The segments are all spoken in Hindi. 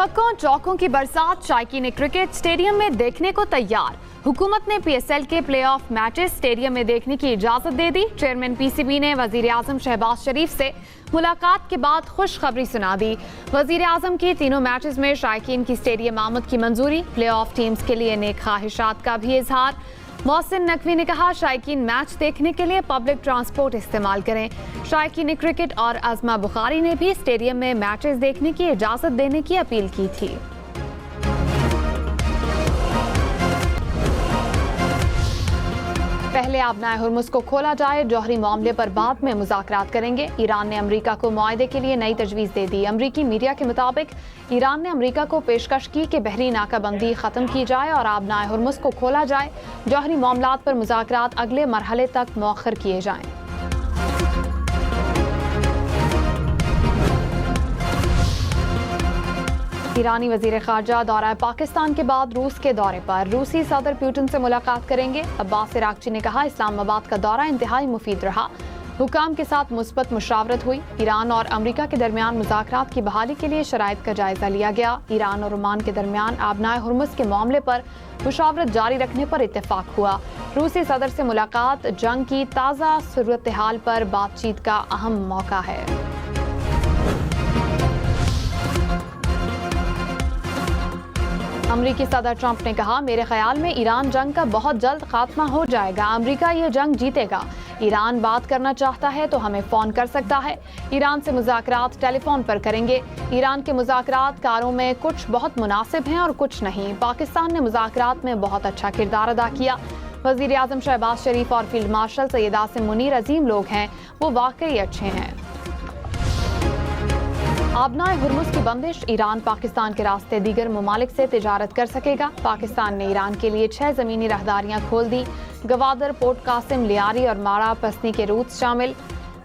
छक्कों चौकों की बरसात शायकीन क्रिकेट स्टेडियम में देखने को तैयार। हुकूमत ने पीएसएल के प्लेऑफ मैचेस स्टेडियम में देखने की इजाजत दे दी। चेयरमैन पीसीबी ने वजीर आजम शहबाज शरीफ से मुलाकात के बाद खुशखबरी सुना दी। वजीर आजम की तीनों मैचेस में शायकीन की स्टेडियम आमद की मंजूरी। प्लेऑफ टीम्स के लिए नेक ख्वाहिशात का भी इजहार। मोहसिन नकवी ने कहा, शायकीन मैच देखने के लिए पब्लिक ट्रांसपोर्ट इस्तेमाल करें। शायकीन क्रिकेट और अजमा बुखारी ने भी स्टेडियम में मैचेस देखने की इजाजत देने की अपील की थी। पहले आबनाए हुर्मुज़ को खोला जाए, जौहरी मामले पर बाद में मुज़ाकरात करेंगे। ईरान ने अमरीका को मुआहदे के लिए नई तजवीज़ दे दी। अमरीकी मीडिया के मुताबिक ईरान ने अमरीका को पेशकश की कि बहरी नाकाबंदी ख़त्म की जाए और आबनाए हुर्मुज़ को खोला जाए। जौहरी मामलात पर मुज़ाकरात अगले मरहले तक मौखर किए जाएं। ईरानी वजीर खारजा दौरा पाकिस्तान के बाद रूस के दौरे पर। रूसी सदर पुतिन से मुलाकात करेंगे। अब्बास इराक़ची ने कहा, इस्लामाबाद का दौरा इंतहाई मुफीद रहा। हुकाम के साथ मुस्बत मुशावरत हुई। ईरान और अमरीका के दरमियान मुज़ाकरात की बहाली के लिए शराइत का जायजा लिया गया। ईरान और ओमान के दरमियान आबनाए हुर्मुज़ के मामले पर मुशावरत जारी रखने पर इत्तेफाक हुआ। रूसी सदर से मुलाकात जंग की ताज़ा सूरत हाल पर बातचीत का अहम मौका है। अमरीकी सदर ट्रंप ने कहा, मेरे ख्याल में ईरान जंग का बहुत जल्द खात्मा हो जाएगा। अमरीका ये जंग जीतेगा। ईरान बात करना चाहता है तो हमें फोन कर सकता है। ईरान से मुज़ाकरात टेलीफोन पर करेंगे। ईरान के मुज़ाकरात कारों में कुछ बहुत मुनासिब हैं और कुछ नहीं। पाकिस्तान ने मुज़ाकरात में बहुत अच्छा किरदार अदा किया। वज़ीर आज़म शहबाज शरीफ और फील्ड मार्शल सैयद आसिम मुनीर अजीम लोग हैं, वो वाकई अच्छे हैं। आबनाए हुर्मुज़ की बंदिश, ईरान पाकिस्तान के रास्ते दीगर ममालिक से तिजारत कर सकेगा। पाकिस्तान ने ईरान के लिए 6 ज़मीनी राहदारियाँ खोल दी। गवादर, पोर्ट कासिम, लियारी और माड़ा पसनी के रूट्स शामिल।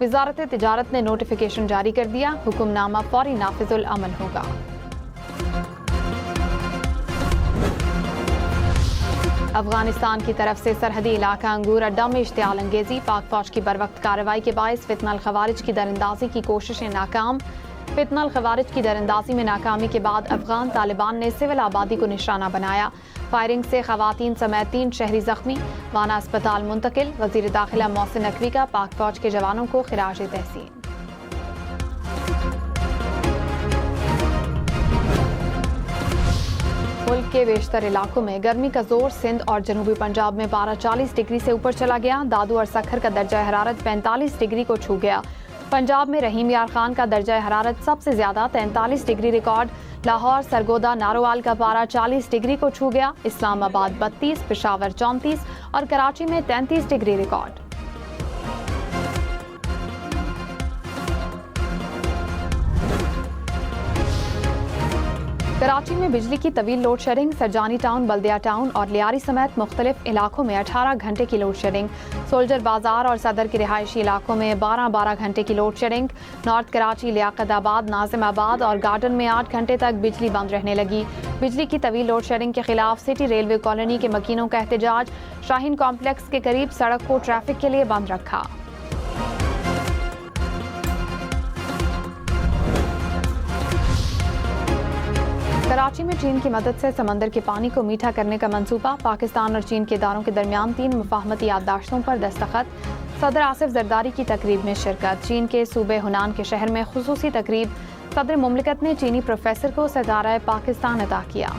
वजारत तिजारत ने नोटिफिकेशन जारी कर दिया। हुक्मनामा फौरी नाफिजुल अमल होगा। अफगानिस्तान की तरफ से सरहदी इलाका अंगूर अड्डा में इश्तियाल अंगेजी। पाक फौज की बरवक्त कार्रवाई के बायस फितनल खवारिज की दरअंदाजी की कोशिशें नाकाम। फितनल खवारिज की दरअंदाजी में नाकामी के बाद अफगान तालिबान ने सिविल आबादी को निशाना बनाया। फायरिंग से खवातीन समेत 3 शहरी जख्मी, वाना अस्पताल मुंतकिल। वजीर दाखिला मोहसिन नकवी का पाक फौज के जवानों को खिराज तहसीन। मुल्क के बेशतर इलाकों में गर्मी का जोर। सिंध और जनूबी पंजाब में पारा 40 डिग्री से ऊपर चला गया। दादू और सखर का दर्जा हरारत 45 डिग्री को छू गया। पंजाब में रहीम यार खान का दर्जा हरारत सबसे ज्यादा 43 डिग्री रिकॉर्ड। लाहौर, सरगोदा, नारोवाल का पारा 40 डिग्री को छू गया। इस्लामाबाद 32, पेशावर 34 और कराची में 33 डिग्री रिकॉर्ड। कराची में बिजली की तवील लोड शेडिंग। सरजानी टाउन, बल्दिया टाउन और लियारी समेत मुख्तलिफ इलाकों में 18 घंटे की लोड शेडिंग। सोल्जर बाजार और सदर के रिहायशी इलाकों में 12-12 घंटे की load shedding. North Karachi, Liaquatabad, Nazimabad और गार्डन में 8 घंटे तक बिजली बंद रहने लगी। बिजली की तवील लोड शेडिंग के खिलाफ सिटी रेलवे कॉलोनी के मकीनों का एहतजाज। शाहीन कॉम्प्लेक्स के करीब सड़क को ट्रैफिक के लिए बंद रखा। कराची में चीन की मदद से समंदर के पानी को मीठा करने का मंसूबा। पाकिस्तान और चीन के इदारों के दरमियान 3 मुफाहमती याददाश्तों पर दस्तखत। सदर आसिफ जरदारी की तकरीब में शिरकत। चीन के सूबे हुनान के शहर में खुसूसी तकरीब। सदर मुमलिकत ने चीनी प्रोफेसर को सदारा पाकिस्तान अता किया।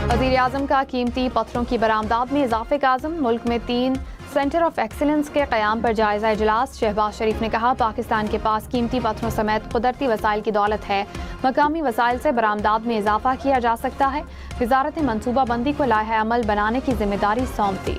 वज़ीर आज़म का कीमती पत्थरों की बरामदात में इजाफे का आज़म। मुल्क में 3 सेंटर ऑफ एक्सीलेंस के क़याम पर जायजा इजलास। शहबाज शरीफ ने कहा, पाकिस्तान के पास कीमती पत्थरों समेत कुदरती वसाइल की दौलत है। मकामी वसाइल से बरामदात में इजाफा किया जा सकता है। वजारत मनसूबाबंदी को लाहे अमल बनाने की जिम्मेदारी सौंप दी।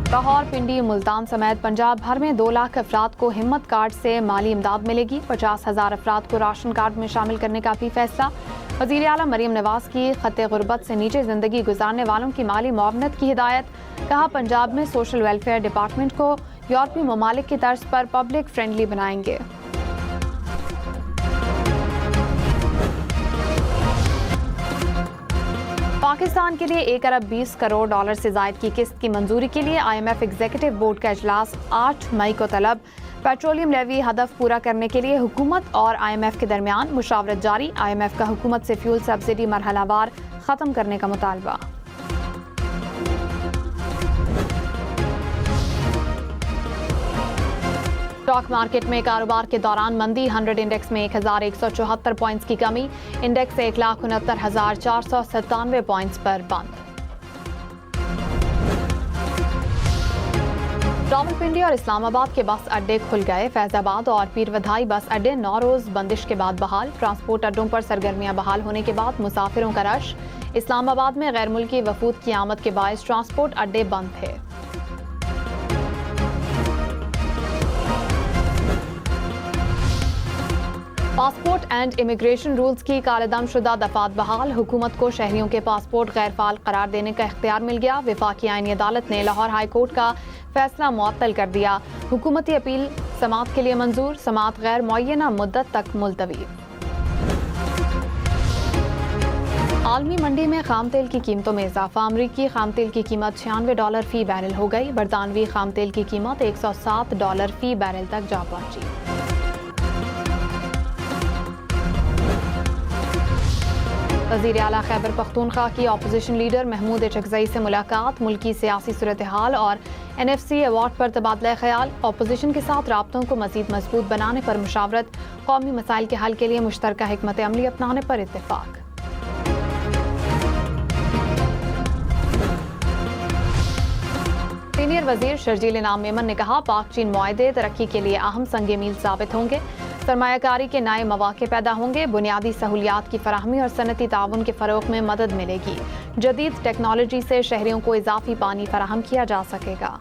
लाहौर, पिंडी, मुल्तान समेत पंजाब भर में 2 लाख अफराद को हिम्मत कार्ड से माली इमदाद मिलेगी। 50,000 अफराद को राशन कार्ड में शामिल करने का भी फैसला। वज़ीर आला मरीम नवाज की खत्ते गुर्बत से नीचे जिंदगी गुजारने वालों की माली मुआवनत की हिदायत। कहा, पंजाब में सोशल वेलफेयर डिपार्टमेंट को यूरोपीय ममालिक की तर्ज पर पब्लिक फ्रेंडली बनाएंगे। पाकिस्तान के लिए 1 अरब 20 करोड़ डॉलर से ज़ायद की किस्त की मंजूरी के लिए IMF एग्जीक्यूटिव बोर्ड का इजलास 8 मई को तलब। पेट्रोलियम लेवी हदफ पूरा करने के लिए हुकूमत और IMF के दरमियान मुशावरत जारी। IMF का हुकूमत से फ्यूल सब्सिडी मरहलावार ख़त्म करने का मुतालबा। स्टॉक मार्केट में कारोबार के दौरान मंदी। 100 इंडेक्स में 1174 पॉइंट्स की कमी। इंडेक्स 1,69,497 पॉइंट्स पर बंद। रावलपिंडी और इस्लामाबाद के बस अड्डे खुल गए। फैजाबाद और पीरवधाई बस अड्डे 9 रोज बंदिश के बाद बहाल। ट्रांसपोर्ट अड्डों पर सरगर्मियां बहाल होने के बाद मुसाफिरों का रश। इस्लामाबाद में गैर मुल्की वफूद की आमद के बायस ट्रांसपोर्ट अड्डे बंद थे। पासपोर्ट एंड इमिग्रेशन रूल्स की कालेदम-शुदा दफात बहाल। हुकूमत को शहरियों के पासपोर्ट गैर फाल करार देने का इख्तियार मिल गया। वफाकी आईनी अदालत ने लाहौर हाई कोर्ट का फैसला मुअत्तल कर दिया। हुकूमती अपील समाअत के लिए मंजूर। समाअत गैर मुअय्यना मुद्दत तक मुलतवी। आलमी मंडी में खाम तेल की कीमतों में इजाफा। अमरीकी खाम तेल की कीमत $96 फी बैरल हो गई। बरतानवी खाम तेल की कीमत $107 फी बैरल तक जा पहुंची। वज़ीर आला खैबर पख्तूनख्वा की अपोजिशन लीडर महमूद अकरज़ई से मुलाकात। मुल्की सियासी सूरत हाल और NFC अवार्ड पर तबादला ख्याल। अपोजिशन के साथ राब्तों को मज़ीद मजबूत बनाने पर मुशावरत। कौमी मसाइल के हल के लिए मुश्तरका हिकमत अमली अपनाने पर इत्तेफाक। सीनियर वजीर शर्जील इनाम मेमन ने कहा, पाक चीन मुआहदे तरक्की के लिए अहम संग मील साबित होंगे। सरमायाकारी के नए मौके पैदा होंगे। बुनियादी सहूलियात की फराहमी और सनती ताउन के फरोग में मदद मिलेगी। जदीद टेक्नोलॉजी से शहरियों को इजाफी पानी फराहम किया जा सकेगा।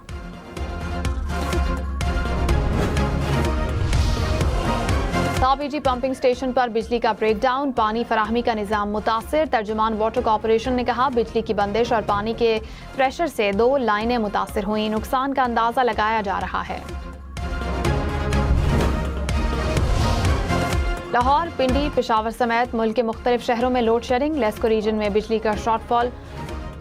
ताबीजी पंपिंग स्टेशन पर बिजली का ब्रेकडाउन। पानी फराहमी का निजाम मुतासिर। तर्जुमान वाटर कॉर्पोरेशन ने कहा, बिजली की बंदिश और पानी के प्रेशर से 2 लाइनें मुतासिर हुई। नुकसान का अंदाजा लगाया जा रहा है। लाहौर, पिंडी, पेशावर समेत मुल्क के मुख्तलिफ शहरों में लोड शेडिंग। लेस्को रीजन में बिजली का शॉर्टफॉल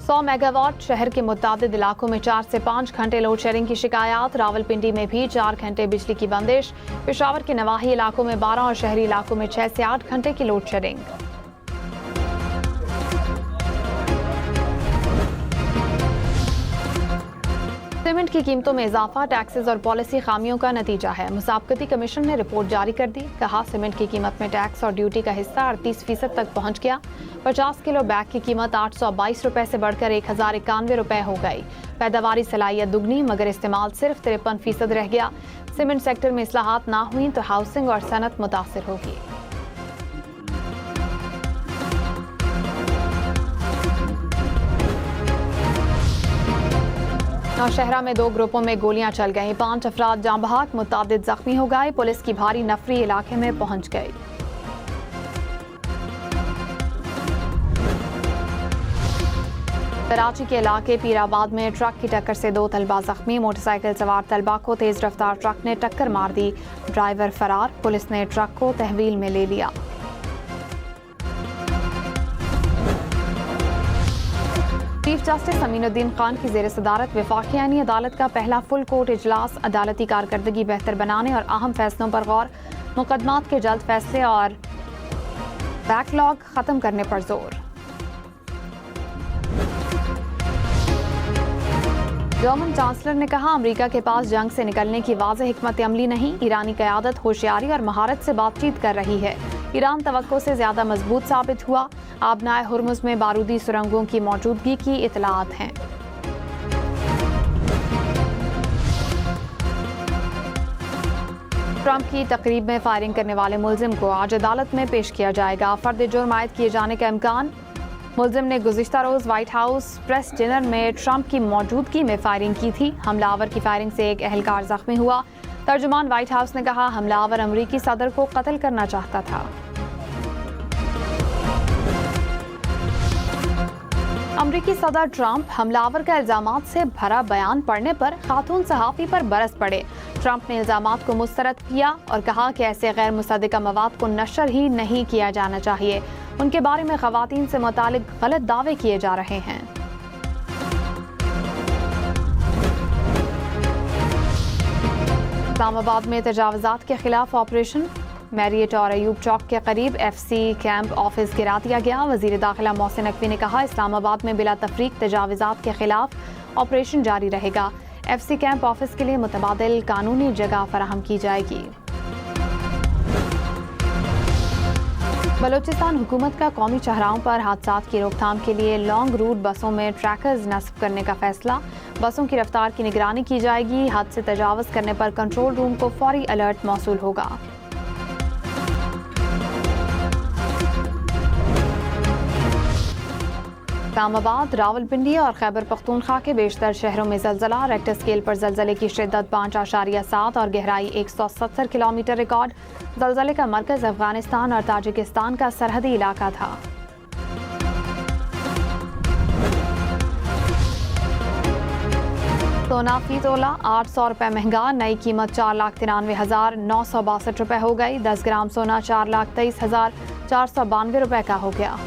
100 मेगावाट। शहर के मुतादिद इलाकों में 4 से 5 घंटे लोड शेडिंग की शिकायत। रावलपिंडी में भी 4 घंटे बिजली की बंदिश। पेशावर के नवाही इलाकों में 12 और शहरी इलाकों में 6 से 8 घंटे की लोड शेडिंग। सीमेंट की कीमतों में इजाफा टैक्सेस और पॉलिसी खामियों का नतीजा है। मुसाबकती कमीशन ने रिपोर्ट जारी कर दी। कहा, सीमेंट की कीमत में टैक्स और ड्यूटी का हिस्सा 38% तक पहुंच गया। 50 किलो बैग की कीमत 822 रुपए से बढ़कर 1091 रुपए हो गई। पैदावारी सलाहियत दुगनी मगर इस्तेमाल सिर्फ 53% रह गया। सीमेंट सेक्टर में इस्लाहात ना हुई तो हाउसिंग और सनत मुतासिर होगी। नौशहरा में 2 ग्रुपों में गोलियां चल गईं। 5 अफराद जाँ बहक, मुतादिद जख्मी हो गए। पुलिस की भारी नफरी इलाके में पहुंच गई। कराची के इलाके पीराबाद में ट्रक की टक्कर से 2 तलबा जख्मी। मोटरसाइकिल सवार तलबा को तेज रफ्तार ट्रक ने टक्कर मार दी। ड्राइवर फरार। पुलिस ने ट्रक को तहवील में ले लिया। चीफ जस्टिस अमीनुद्दीन खान की जेर सदारत वफाकी आईनी अदालत का पहला फुल कोर्ट इजलास। अदालती कारकर्दगी बेहतर बनाने और अहम फैसलों पर गौर। मुकदमात के जल्द फैसले और बैकलॉग खत्म करने पर जोर। जर्मन चांसलर ने कहा, अमेरिका के पास जंग से निकलने की वाज़ेह हिकमत अमली नहीं। ईरानी क़यादत होशियारी और महारत से बातचीत कर रही है। ईरान तवक्को से ज्यादा मजबूत साबित हुआ। आबनाए हुर्मुज़ में बारूदी सुरंगों की मौजूदगी की इतलात हैं। ट्रंप की तकरीब में फायरिंग करने वाले मुलजिम को आज अदालत में पेश किया जाएगा। फर्द जुर्म आयद किए जाने का इम्कान। मुलजिम ने गुज़िश्ता रोज व्हाइट हाउस प्रेस डिनर में ट्रंप की मौजूदगी में फायरिंग की थी। हमलावर की फायरिंग से एक एहलकार जख्मी हुआ। तर्जुमान व्हाइट हाउस ने कहा, हमलावर अमरीकी सदर को कत्ल करना चाहता था। अमरीकी सदर ट्रंप हमलावर का इल्जामात से भरा बयान पढ़ने पर खातून सहाफ़ी पर बरस पड़े। ट्रंप ने इल्जामात को मुस्तरद किया और कहा कि ऐसे गैर मुसद्दिका मवाद को नशर ही नहीं किया जाना चाहिए। उनके बारे में खवातीन से मुतालिक गलत दावे किए जा रहे हैं। इस्लामाबाद में तजावुज़ात के खिलाफ ऑपरेशन, मैरियट और अयूब चौक के करीब FC कैंप ऑफिस गिरा दिया गया। वज़ीर दाखिला मोहसिन नकवी ने कहा, इस्लामाबाद में बिला तफरीक तजावुज़ात के खिलाफ ऑपरेशन जारी रहेगा। FC कैंप ऑफिस के लिए मुतबादिल कानूनी जगह फराहम की जाएगी। बलूचिस्तान हुकूमत का कौमी चौराहों पर हादसात की रोकथाम के लिए लॉन्ग रूट बसों में ट्रैकर्स नस्ब करने का फैसला। बसों की रफ्तार की निगरानी की जाएगी। हद से तजावुज़ करने पर कंट्रोल रूम को फौरी अलर्ट मौसूल होगा। इस्लामाबाद, रावलपिंडी और खैबर पख्तूनख्वा के बेशतर शहरों में ज़लज़ला। रेक्टर स्केल पर ज़लज़ले की शिद्दत 5.7 और गहराई 170 किलोमीटर रिकॉर्ड। ज़लज़ले का मरकज़ अफगानिस्तान और ताजिकिस्तान का सरहदी इलाका था। सोना फी तोला 800 रुपये महंगा। नई कीमत 4,93,962 रुपये हो गई। 10 ग्राम सोना 4,23,492 रुपये का हो गया।